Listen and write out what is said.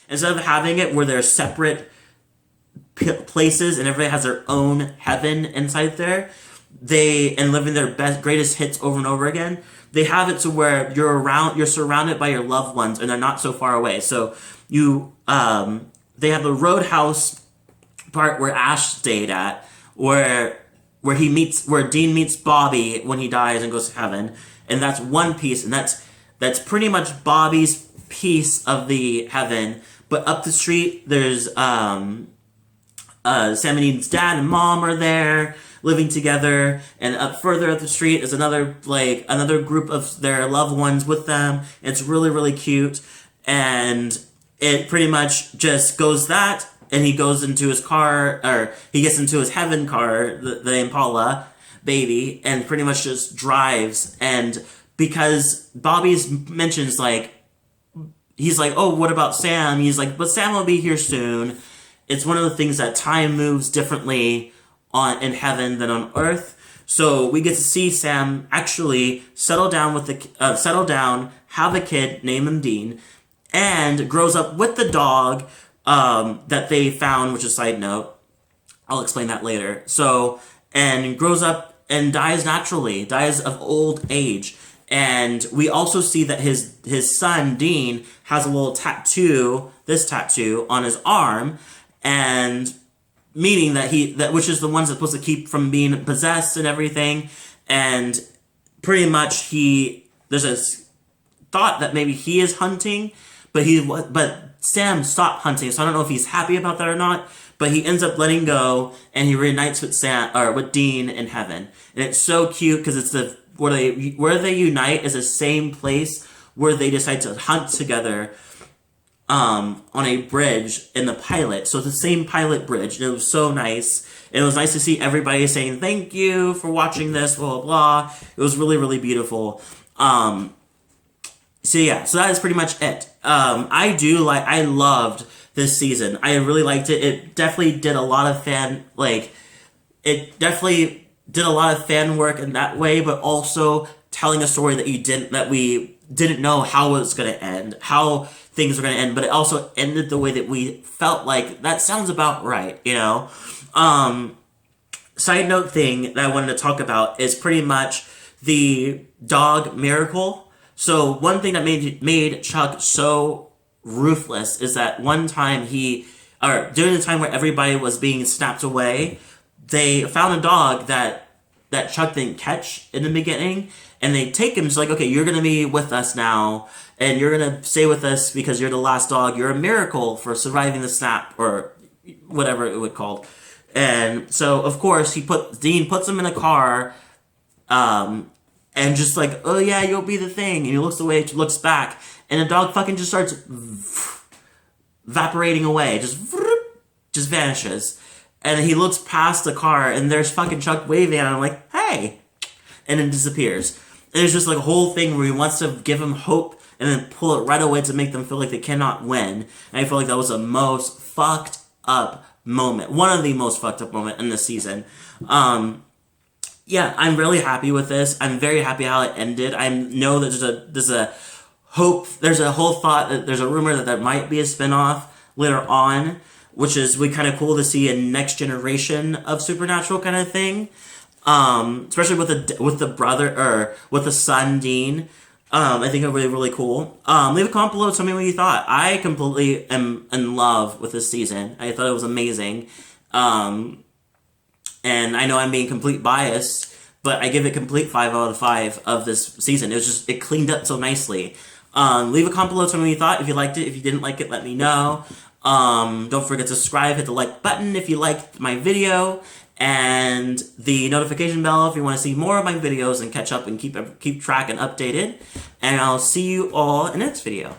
Instead of having it where they're separate places and everybody has their own heaven inside there, and living their greatest hits over and over again, they have it to where you're surrounded by your loved ones and they're not so far away. So they have the roadhouse part where Ash stayed at, where Dean meets Bobby when he dies and goes to heaven, and that's one piece, and that's pretty much Bobby's piece of the heaven. But up the street, there's Sam and Dean's dad and mom are there living together, and up further up the street is another group of their loved ones with them. It's really, really cute, and it pretty much just goes that, and he goes into his car, or he gets into his heaven car, the Impala baby, and pretty much just drives. And because Bobby's mentions, like, he's like, oh, what about Sam? He's like, but Sam will be here soon. It's one of the things that time moves differently in heaven than on earth. So we get to see Sam actually settle down, have a kid, name him Dean, and grows up with the dog that they found, which is a side note. I'll explain that later. So, and grows up and dies naturally, dies of old age. And we also see that his son, Dean, has a little tattoo, this tattoo, on his arm, and meaning that which is the ones that's supposed to keep from being possessed and everything. And pretty much there's a thought that maybe he is hunting, but Sam stopped hunting, so I don't know if he's happy about that or not. But he ends up letting go, and he reunites with Dean in heaven, and it's so cute because it's where they unite is the same place where they decide to hunt together on a bridge in the pilot. So it's the same pilot bridge, and it was so nice. And it was nice to see everybody saying thank you for watching this, blah blah blah. It was really, really beautiful. So yeah, so that is pretty much it. I loved this season. I really liked it. It definitely did a lot of fan work in that way, but also telling a story that we didn't know how it was going to end, how things were going to end, but it also ended the way that we felt like that sounds about right, you know? Side note thing that I wanted to talk about is pretty much the dog miracle. So one thing that made Chuck so ruthless is that one time during the time where everybody was being snapped away, they found a dog that Chuck didn't catch in the beginning, and they take him. It's like, okay, you're going to be with us now, and you're going to stay with us because you're the last dog. You're a miracle for surviving the snap, or whatever it would called. And so, of course, Dean puts him in a car, and just like, oh yeah, you'll be the thing. And he looks away, looks back, and the dog fucking just starts evaporating away, just vanishes. And he looks past the car, and there's fucking Chuck waving at him like, hey! And then disappears. And there's just like a whole thing where he wants to give him hope and then pull it right away to make them feel like they cannot win. And I feel like that was the most fucked up moment. One of the most fucked up moment in this season. Yeah, I'm really happy with this. I'm very happy how it ended. I know that there's a hope, there's a whole thought, that there's a rumor that there might be a spinoff later on, which is kind of cool to see a next generation of Supernatural kind of thing. Especially with the brother, or with the son, Dean. I think it would be really cool. Leave a comment below, tell me what you thought. I completely am in love with this season. I thought it was amazing. And I know I'm being complete biased, but I give it complete 5 out of 5 of this season. It cleaned up so nicely. Leave a comment below, tell me what you thought. If you liked it, if you didn't like it, let me know. Don't forget to subscribe, hit the like button if you liked my video, and the notification bell if you want to see more of my videos and catch up and keep track and updated. And I'll see you all in the next video.